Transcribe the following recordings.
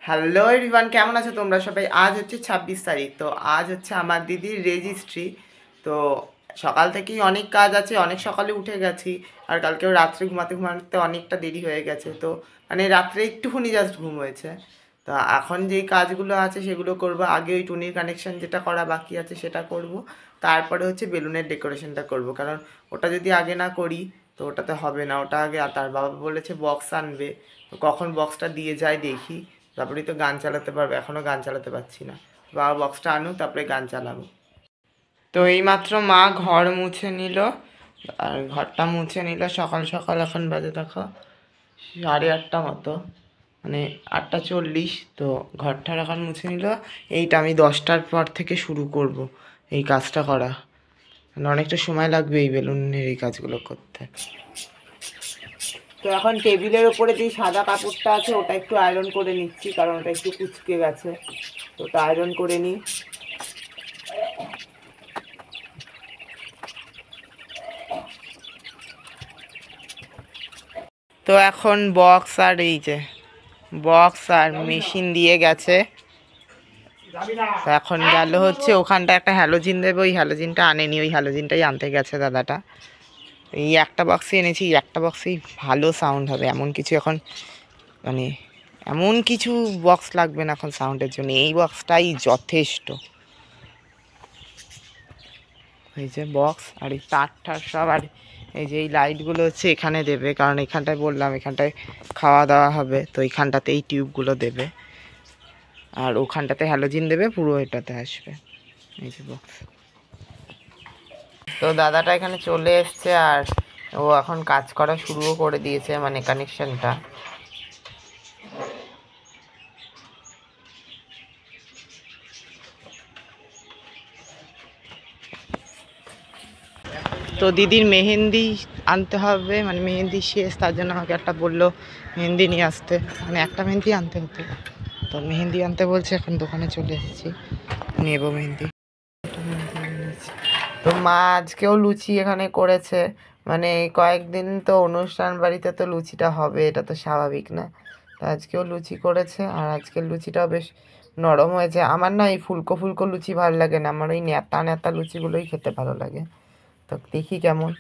Hello everyone, কেমন আছো তোমরা সবাই? আজ হচ্ছে 26 তারিখ। তো আজ হচ্ছে আমার দিদির রেজিস্ট্রি। তো সকাল থেকেই অনেক কাজ আছে, অনেক সকালে উঠে গেছি। আর কালকেও রাত্রে ঘুমাতে ঘুমাতে অনেকটা দেরি হয়ে গেছে। তো মানে রাত্রে একটুখানি জাস্ট ঘুম হয়েছে। তো এখন যেই কাজগুলো আছে সেগুলো করব। আগে ওই টুনির কানেকশন যেটা করা বাকি আছে সেটা করব। তারপরে হচ্ছে বেলুনের ডেকোরেশনটা করব, কারণ ওটা যদি আগে না করি তো ওটাতে হবে না। ওটা আগে, তার বাবা বলেছে বক্স আনবে। তো কখন বক্সটা দিয়ে যায় দেখি, তারপরেই তো গান চালাতে পারবো। এখনও গান চালাতে পারছি না। বাবা বক্সটা আনুক, তারপরে গান চালাবো। তো এইমাত্র মা ঘর মুছে নিল, আর ঘরটা মুছে নিল সকাল সকাল। এখন বাজে দেখো 8:30 মতো, মানে 8:40। তো ঘরটা এখন মুছে নিল। এইটা আমি 10টার পর থেকে শুরু করব এই কাজটা করা, মানে অনেকটা সময় লাগবে এই বেলুনের এই কাজগুলো করতে। তো এখন টেবিলের ওপরে যে সাদা কাপড়টা আছে ওটা একটু আয়রন করে নিচ্ছি, কারণ ওটা একটু কুচকে গেছে। তো ওটা আয়রন করে নিই। তো এখন বক্স আর এই যে বক্স আর মেশিন দিয়ে গেছে। তো এখন গেল হচ্ছে ওখানটা একটা হ্যালোজিন দেবে, ওই হ্যালোজিনটা আনেনি, ওই হ্যালোজিনটাই আনতে গেছে দাদাটা। এই একটা বক্সই এনেছি, একটা বক্সেই ভালো সাউন্ড হবে। এমন কিছু এখন মানে এমন কিছু বক্স লাগবে না এখন সাউন্ডের জন্য, এই বক্সটাই যথেষ্ট। এই যে বক্স আর এই তার সব, আর এই যে এই লাইটগুলো হচ্ছে এখানে দেবে, কারণ এখানটায় বললাম এখানটায় খাওয়া দাওয়া হবে। তো এইখানটাতে এই টিউবগুলো দেবে, আর ওখানটাতে হ্যালোজিন দেবে, পুরো এটাতে আসবে এই যে বক্স। তো দাদাটা এখানে চলে এসছে, আর ও এখন কাজ করা শুরুও করে দিয়েছে, মানে কানেকশনটা। তো দিদির মেহেন্দি আনতে হবে, মানে মেহেন্দি শেষ, তার জন্য আমাকে একটা বললো মেহেন্দি নিয়ে আসতে, মানে একটা মেহেন্দি আনতে হতো। তো মেহেন্দি আনতে বলছে, এখন দোকানে চলে এসেছি, নেবো মেহেন্দি। তো মা আজকেও লুচি এখানে করেছে, মানে কয়েকদিন তো অনুষ্ঠান বাড়িতে তো লুচিটা হবে, এটা তো স্বাভাবিক না। তো আজকেও লুচি করেছে, আর আজকের লুচিটাও বেশ নরম হয়েছে। আমার না এই ফুলকো ফুলকো লুচি ভালো লাগে না, আমার ওই ন্যাতা ন্যাতা লুচিগুলোই খেতে ভালো লাগে। তো দেখি কেমন।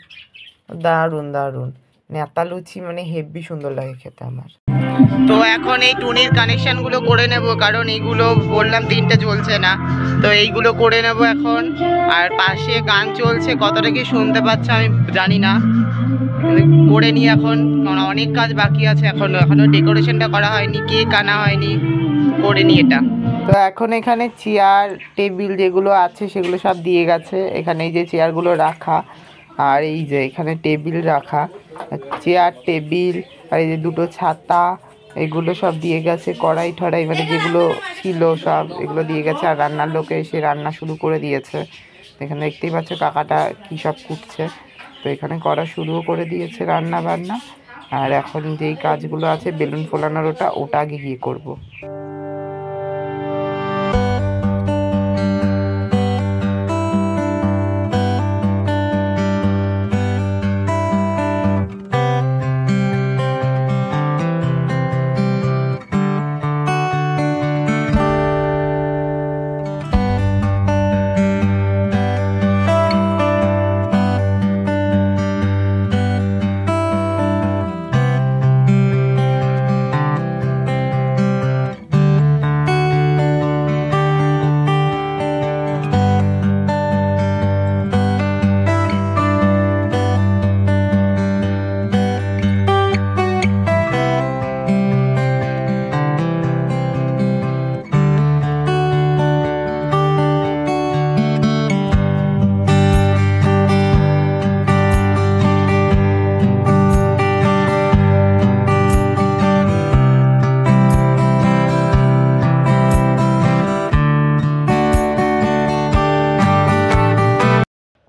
দারুণ দারুণ নেতা লুচি, মানে হেভি সুন্দর লাগে খেতে আমার। তো এখন এই টুনির কানেকশনগুলো করে নেব, কারণ এইগুলো বললাম 3টে চলছে না। তো এইগুলো করে নেব এখন। আর পাশে গান চলছে, কতটা কি শুনতে পাচ্ছ আমি জানি না, করে নিই এখন, কারণ অনেক কাজ বাকি আছে। এখনো ডেকোরেশনটা করা হয়নি, কেক আনা হয়নি, করে নিই এটা। তো এখন এখানে চেয়ার টেবিল যেগুলো আছে সেগুলো সব দিয়ে গেছে। এখানে এই যে চেয়ারগুলো রাখা, আর এই যে এখানে টেবিল রাখা, চেয়ার টেবিল, আর এই যে দুটো ছাতা, এগুলো সব দিয়ে গেছে। কড়াই ঠড়াই মানে যেগুলো ছিল সব এগুলো দিয়ে গেছে। আর রান্নার লোকে এসে রান্না শুরু করে দিয়েছে। এখানে দেখতেই পাচ্ছ কাকাটা কী সব কুটছে। তো এখানে করা শুরুও করে দিয়েছে রান্না বান্না। আর এখন যেই কাজগুলো আছে বেলুন ফোলানোর, ওটা আগে গিয়ে করবো।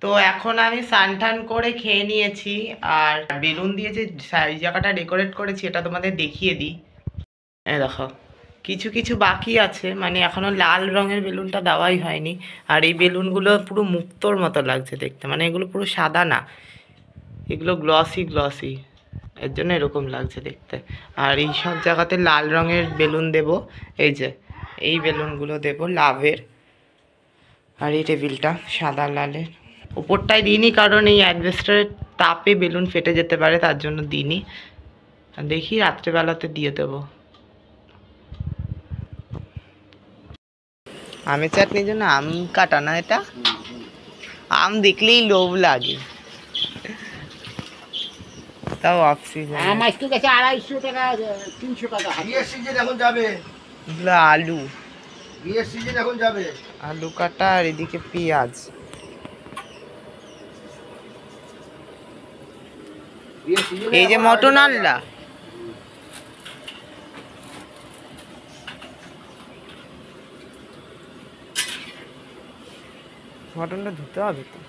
তো এখন আমি স্নান টান করে খেয়ে নিয়েছি, আর বেলুন দিয়ে যে এই জায়গাটা ডেকোরেট করেছি এটা তোমাদের দেখিয়ে দিই। দেখো কিছু কিছু বাকি আছে, মানে এখনো লাল রঙের বেলুনটা দেওয়াই হয়নি। আর এই বেলুনগুলো পুরো মুক্তোর মতো লাগছে দেখতে, মানে এগুলো পুরো সাদা না, এগুলো গ্লসি গ্লসি। এর জন্য এরকম লাগছে দেখতে। আর এই সব জায়গাতে লাল রঙের বেলুন দেব, এই যে এই বেলুনগুলো দেব লাভের। আর এই টেবিলটা সাদা লালের। উপরটায় দিইনি কারণ এই অ্যাডভেস্টারের তাপে বেলুন ফেটে যেতে পারে, তার জন্য দিইনি। দেখি রাত্রেবেলাতে দিয়ে দেবো। আমের চাটনির জন্য আম কাটা না, এটা আম দেখলেই লোভ লাগে। তাও অফ সিজন একটু গেছে 250 টাকা 300 টাকা। বিয়ের সিজন এখন যাবে, এগুলো আলু, বিয়ের সিজন এখন যাবে। আলু কাটা আর এদিকে পেঁয়াজ। এই যে মটন আনলা, মটনটা ধুতে হবে তো।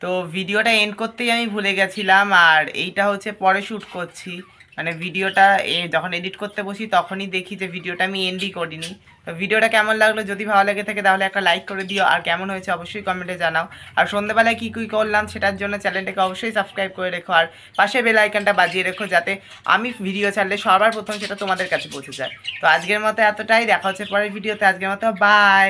তো ভিডিওটা এন্ড করতেই আমি ভুলে গেছিলাম, আর এইটা হচ্ছে পরে শ্যুট করছি, মানে ভিডিওটা যখন এডিট করতে বসি তখনই দেখি যে ভিডিওটা আমি এন্ডই করিনি। তো ভিডিওটা কেমন লাগলো, যদি ভালো লেগে থাকে তাহলে একটা লাইক করে দিও, আর কেমন হয়েছে অবশ্যই কমেন্টে জানাও। আর সন্ধ্যেবেলায় কী কী করলাম সেটার জন্য চ্যানেলটাকে অবশ্যই সাবস্ক্রাইব করে রেখো, আর পাশে বেল আইকনটা বাজিয়ে রেখো, যাতে আমি ভিডিও ছাড়লে সবার প্রথম সেটা তোমাদের কাছে পৌঁছে যায়। তো আজকের মতো এতটাই, দেখা হচ্ছে পরের ভিডিওতে। আজকের মতো বাই।